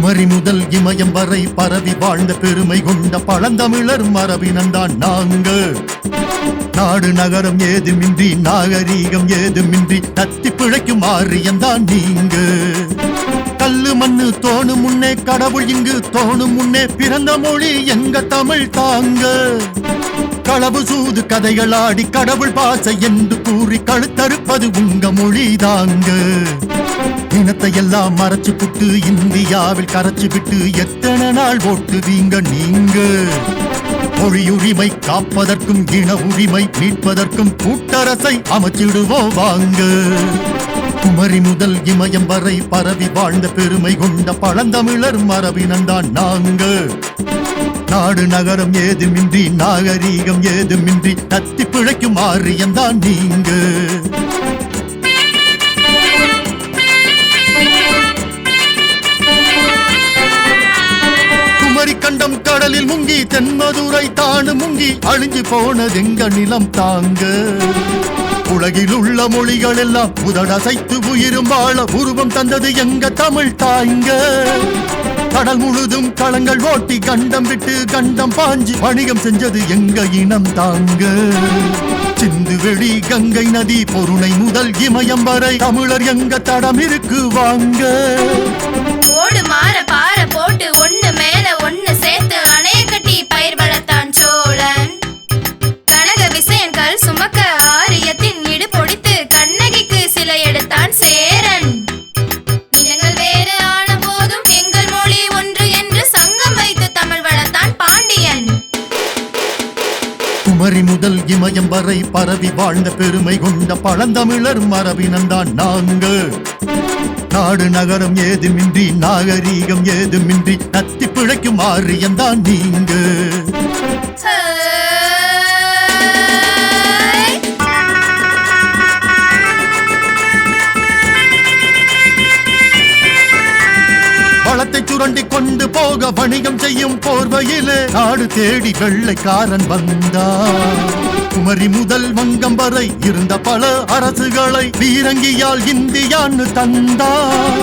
குமரி முதல் இமயம் வரை பரவி வாழ்ந்த பெருமை கொண்ட பழந்தமிழர் மரபினந்தான் நாங்க. நாடு நகரம் ஏதுமின்றி நாகரீகம் ஏதுமின்றி தத்தி பிழைக்கும் ஆரியந்தான் நீங்க. கல்லு மண்ணு தோணும் முன்னே கடவுள் இங்கு தோணும் முன்னே பிறந்த மொழி எங்க தமிழ் தாங்க. களவு சூது கதைகளாடி கடவுள் பாசை என்று கூறி கழுத்தறுப்பது உங்க மொழி தாங்க. இனத்தை எல்லாம் மறைச்சு புட்டு இந்தியாவில் கரைச்சு விட்டு எத்தனை நாள் ஓட்டுவீங்க நீங்க. மொழியுரிமை காப்பதற்கும் இன உரிமை மீட்பதற்கும் கூட்டரசை அமைச்சிடுவோம் வாங்க. குமரி முதல் இமயம் வரை பரவி வாழ்ந்த பெருமை கொண்ட பழந்தமிழர் மரபினந்தான் நாங்க. நாடு நகரம் ஏதுமின்றி நாகரீகம் ஏதுமின்றி தத்தி பிழைக்கும் ஆரியந்தான் நீங்க. குமரி கண்டம் கடலில் முங்கி தென்மதுரை தானு முங்கி அழிஞ்சு போனது எங்க நிலம் தாங்க. உலகில் உள்ள மொழிகள் எல்லாம் உதடசைத்து உயிரும் வாழ உருவம் தந்தது எங்க தமிழ் தாங்க. கடல் முழுதும் களங்கள் ஓட்டி கண்டம் விட்டு கண்டம் பாஞ்சி வணிகம் செஞ்சது எங்க இனம் தாங்க. சிந்து வெளி கங்கை நதி பொருணை முதல் இமயம் வரை தமிழர் எங்க தடம் இருக்கு வாங்க. ஓடு மாற பாற போட்டு ஒண்ணு மேல ஒண்ணு சேர்த்து அணைய கட்டி பயிர் வளர்த்தான் சோழன். கனக விசயன் கல் சுமக்க ஆரியத்தின் இடு பொடித்து கண்ணகிக்கு சிலை எடுத்தான் சேரன். இனங்கள் வேறு ஆன போதும் எங்கள் மொழி ஒன்று என்று சங்கம் வைத்து தமிழ் வளர்த்தான் பாண்டியன். குமரி முதல் இமயம் வரை பரவி வாழ்ந்த பெருமை கொண்ட பழந்தமிழர் மரபினந்தான் நாங்க. நாடு நகரம் ஏதுமின்றி நாகரீகம் ஏதுமின்றி தத்தி பிழைக்கும் ஆரியந்தான் நீங்க. வளத்தை சுரண்டி கொண்டு போக வணிகம் செய்யும் போர்வையிலே நாடு தேடி வெள்ளைக்காரன் வந்தான். குமரி முதல் வங்கம் வரை இருந்த பல அரசுகளை பீரங்கியால் இந்தியான்னு தந்தான்.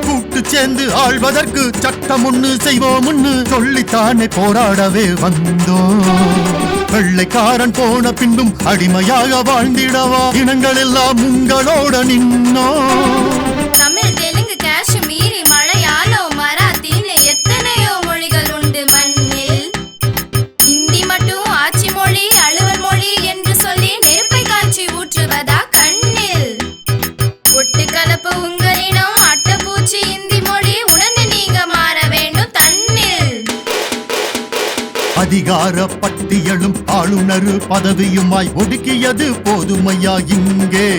கூட்டு சேர்ந்து ஆள்வதற்கு சட்டம் ஒண்ணு செய்வோம் சொல்லித்தானே போராடவே வந்தோம். வெள்ளைக்காரன் போன பின்னும் அடிமையாக வாழ்ந்திடவா இனங்கள் எல்லாம் உங்களோட நின்னோம். தமிழ் தெலுங்கு காஷ்மீரி மலையாளோ மராத்தின்னு எத்தனையோ மொழிகள் உண்டு மண்ணில். இந்தி மட்டும் ஆட்சி மொழி அலுவல் மொழி என்று சொல்லி நெருப்பை காய்ச்சி ஊற்றுவதா கண்ணில். ஒட்டு கலப்பு உங்களிடம் அட்டப்பூச்சி இந்தி மொழி உணர்ந்து நீங்க மாற வேண்டும் தன்னில். அதிகார பட்டியலும் ஆளுநர் பதவியுமாய் ஒடுக்கியது போதுமையா இங்கே.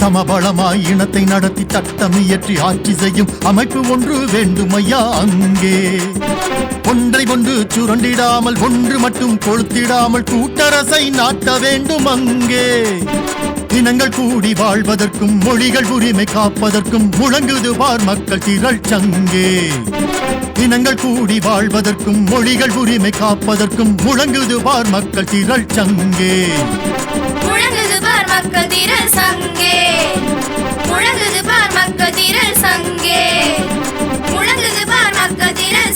சமபலமாய் இனத்தை நடத்தி சட்டம் இயற்றி ஆட்சி செய்யும் அமைப்பு ஒன்று வேண்டுமையா அங்கே. ஒன்றை ஒன்று சுரண்டிடாமல் ஒன்று மட்டும் கொளுத்திடாமல் கூட்டரசை நாட்ட வேண்டும் அங்கே. இனங்கள் கூடி வாழ்வதற்கும் மொழிகள் உரிமை காப்பதற்கும் முழங்குது பார் மக்கள் திரள் சங்கே. இனங்கள் கூடி வாழ்வதற்கும் மொழிகள் உரிமை காப்பதற்கும் முழங்குது பார் மக்கள் திரள் சங்கே. முழங்குது பார் மக்கள் திரள் சங்கே. முழங்குது பார் மக்கள் திரள் சங்கே. முழங்குது பார் மக்கள் திரள்